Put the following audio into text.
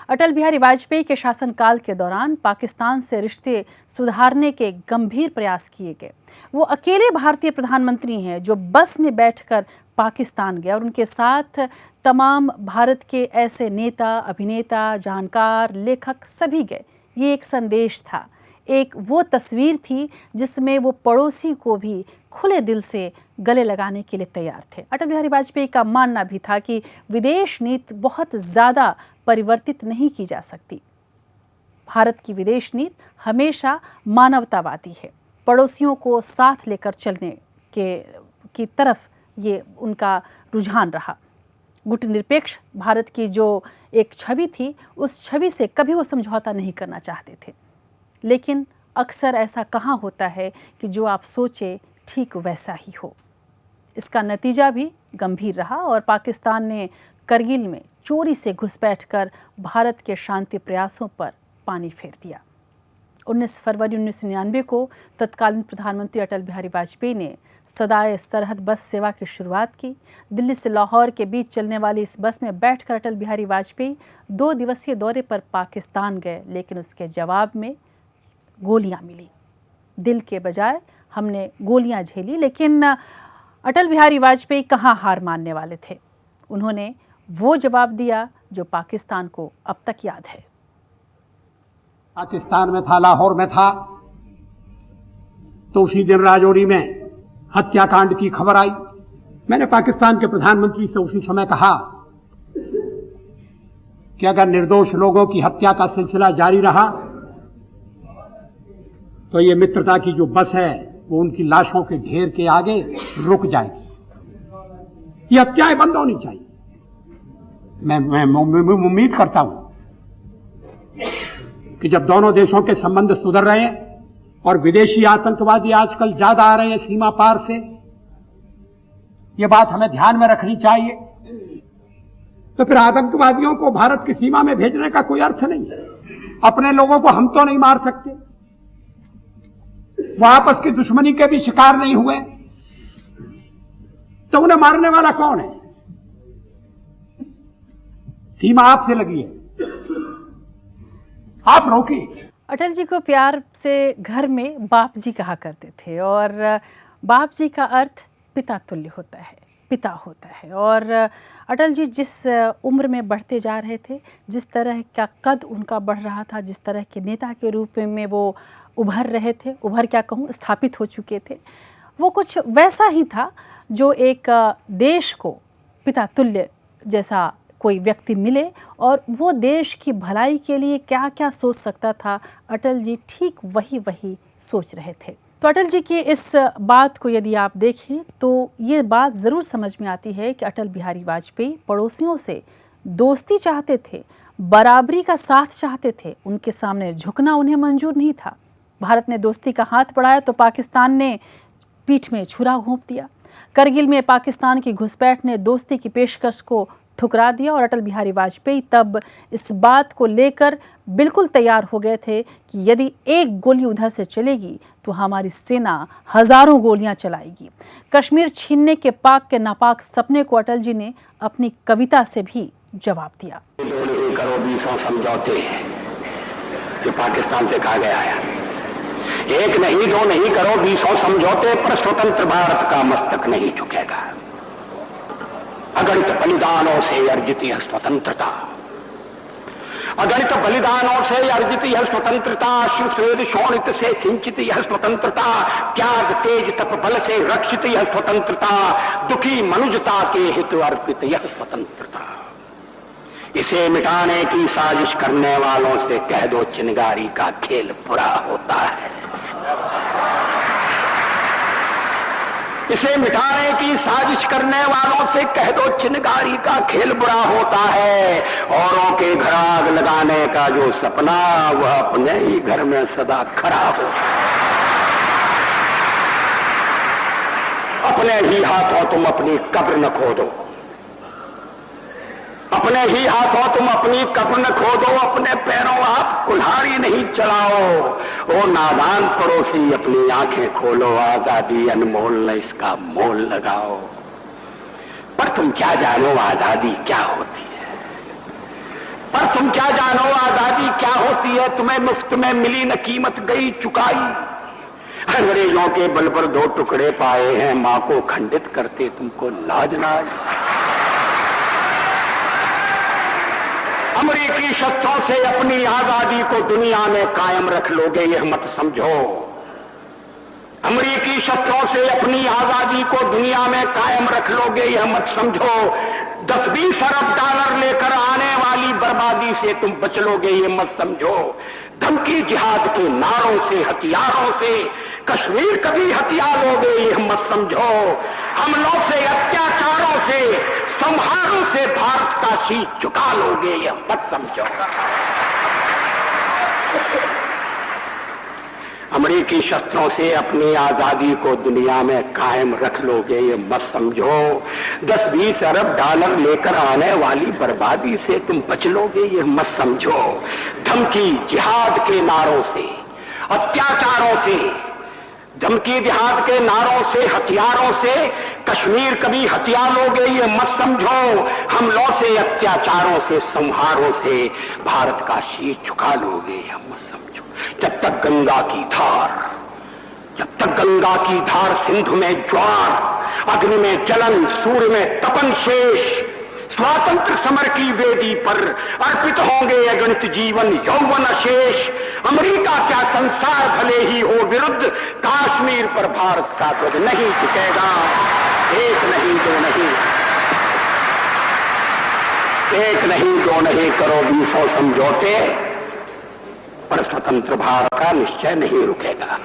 अटल बिहारी वाजपेयी के शासनकाल के दौरान पाकिस्तान से रिश्ते सुधारने के गंभीर प्रयास किए गए। वो अकेले भारतीय प्रधानमंत्री हैं जो बस में बैठकर पाकिस्तान गए और उनके साथ तमाम भारत के ऐसे नेता, अभिनेता, जानकार, लेखक सभी गए। ये एक संदेश था, एक वो तस्वीर थी जिसमें वो पड़ोसी को भी खुले दिल से गले लगाने के लिए तैयार थे। अटल बिहारी वाजपेयी का मानना भी था कि विदेश नीति बहुत ज़्यादा परिवर्तित नहीं की जा सकती। भारत की विदेश नीति हमेशा मानवतावादी है, पड़ोसियों को साथ लेकर चलने की तरफ ये उनका रुझान रहा। गुटनिरपेक्ष भारत की जो एक छवि थी, उस छवि से कभी वो समझौता नहीं करना चाहते थे। लेकिन अक्सर ऐसा कहाँ होता है कि जो आप सोचे ठीक वैसा ही हो। इसका नतीजा भी गंभीर रहा और पाकिस्तान ने करगिल में चोरी से घुसपैठ कर भारत के शांति प्रयासों पर पानी फेर दिया। 19 फरवरी 1999 को तत्कालीन प्रधानमंत्री अटल बिहारी वाजपेयी ने सदाए सरहद बस सेवा की शुरुआत की। दिल्ली से लाहौर के बीच चलने वाली इस बस में बैठकर अटल बिहारी वाजपेयी 2 दिवसीय दौरे पर पाकिस्तान गए, लेकिन उसके जवाब में गोलियां मिली। दिल के बजाय हमने गोलियां झेली, लेकिन अटल बिहारी वाजपेयी कहाँ हार मानने वाले थे। उन्होंने वो जवाब दिया जो पाकिस्तान को अब तक याद है। पाकिस्तान में था, लाहौर में था, तो उसी दिन राजौरी में हत्याकांड की खबर आई। मैंने पाकिस्तान के प्रधानमंत्री से उसी समय कहा कि अगर निर्दोष लोगों की हत्या का सिलसिला जारी रहा तो ये मित्रता की जो बस है वो उनकी लाशों के ढेर के आगे रुक जाएगी। ये हत्याएं बंद होनी चाहिए। मैं उम्मीद करता हूं कि जब दोनों देशों के संबंध सुधर रहे हैं और विदेशी आतंकवादी आजकल ज्यादा आ रहे हैं सीमा पार से, यह बात हमें ध्यान में रखनी चाहिए। तो फिर आतंकवादियों को भारत की सीमा में भेजने का कोई अर्थ नहीं है। अपने लोगों को हम तो नहीं मार सकते, वो आपस की दुश्मनी के भी शिकार नहीं हुए, तो उन्हें मारने वाला कौन है? सीमा आपसे लगी है, आप रोकिए। अटल जी को प्यार से घर में बाप जी कहा करते थे और बाप जी का अर्थ पिता तुल्य होता है, पिता होता है। और अटल जी जिस उम्र में बढ़ते जा रहे थे, जिस तरह का कद उनका बढ़ रहा था, जिस तरह के नेता के रूप में वो उभर रहे थे, उभर क्या कहूँ, स्थापित हो चुके थे, वो कुछ वैसा ही था जो एक देश को पिता तुल्य जैसा कोई व्यक्ति मिले और वो देश की भलाई के लिए क्या क्या सोच सकता था, अटल जी ठीक वही सोच रहे थे। तो अटल जी की इस बात को यदि आप देखें तो ये बात ज़रूर समझ में आती है कि अटल बिहारी वाजपेयी पड़ोसियों से दोस्ती चाहते थे, बराबरी का साथ चाहते थे। उनके सामने झुकना उन्हें मंजूर नहीं था। भारत ने दोस्ती का हाथ बढ़ाया तो पाकिस्तान ने पीठ में छुरा घोंप दिया। करगिल में पाकिस्तान की घुसपैठ ने दोस्ती की पेशकश को ठुकरा दिया और अटल बिहारी वाजपेयी तब इस बात को लेकर बिल्कुल तैयार हो गए थे कि यदि एक गोली उधर से चलेगी तो हमारी सेना हजारों गोलियां चलाएगी। कश्मीर छीनने के पाक के नापाक सपने को अटल जी ने अपनी कविता से भी जवाब दिया। करो 20 समझौते जो पाकिस्तान से कहा गया है, एक नहीं दो नहीं करो 20 समझौते पर स्वतंत्र भारत का मस्तक नहीं झुकेगा। अगणित बलिदानों से अर्जित यह स्वतंत्रता, अगणित बलिदानों से अर्जित यह स्वतंत्रता, अश्रुस्वेद शोणित से सिंचित यह स्वतंत्रता, त्याग तेज तप बल से रक्षित यह स्वतंत्रता, दुखी मनुजता के हित अर्पित यह स्वतंत्रता। इसे मिटाने की साजिश करने वालों से कह दो चिनगारी का खेल बुरा होता है। इसे मिटाने की साजिश करने वालों से कह दो चिनगारी का खेल बुरा होता है। औरों के घर आग लगाने का जो सपना वह अपने ही घर में सदा खड़ा हो। अपने ही हाथों तुम अपनी कब्र न खोदो, अपने ही हाथों तुम अपनी कब्र न खोदो, अपने पैरों आप कुल्हाड़ी नहीं चलाओ। ओ नादान पड़ोसी अपनी आंखें खोलो, आजादी अनमोल न इसका मोल लगाओ। पर तुम क्या जानो आजादी क्या होती है। पर तुम क्या जानो आजादी क्या होती है, तुम्हें मुफ्त में मिली न कीमत गई चुकाई। अंग्रेजों के बल पर 2 टुकड़े पाए हैं, मां को खंडित करते तुमको लाज ना आई। अमेरिकी शस्त्रों से अपनी आजादी को दुनिया में कायम रख लोगे यह मत समझो। अमेरिकी शस्त्रों से अपनी आजादी को दुनिया में कायम रख लोगे यह मत समझो। 10-20 अरब डॉलर लेकर आने वाली बर्बादी से तुम बच लोगे ये मत समझो। धमकी जिहाद के नारों से, हथियारों से कश्मीर कभी हथिया लोगे यह मत समझो। हमलों से, अत्याचारों से, संहारों से भारत का शीश झुका लोगे यह मत समझो। अमेरिकी शस्त्रों से अपनी आजादी को दुनिया में कायम रख लोगे ये मत समझो। 10-20 अरब डॉलर लेकर आने वाली बर्बादी से तुम बच लोगे ये मत समझो। धमकी जिहाद के नारों से, अत्याचारों से, धमकी जिहाद के नारों से, हथियारों से कश्मीर कभी हथिया लोगे ये मत समझो। हमलों से, अत्याचारों से, संहारों से भारत का शीश झुका लोगे यह मत समझो। जब तक गंगा की धार सिंधु में ज्वार, अग्नि में जलन, सूर्य में तपन शेष, स्वातंत्र समर की वेदी पर अर्पित होंगे अगणित जीवन यौवन अशेष। अमेरिका क्या संसार भले ही हो विरुद्ध, कश्मीर पर भारत का ध्वज नहीं झुकेगा। एक नहीं दो नहीं, एक नहीं दो नहीं करो 20 समझौते, पर स्वतंत्र भारत का निश्चय नहीं रुकेगा।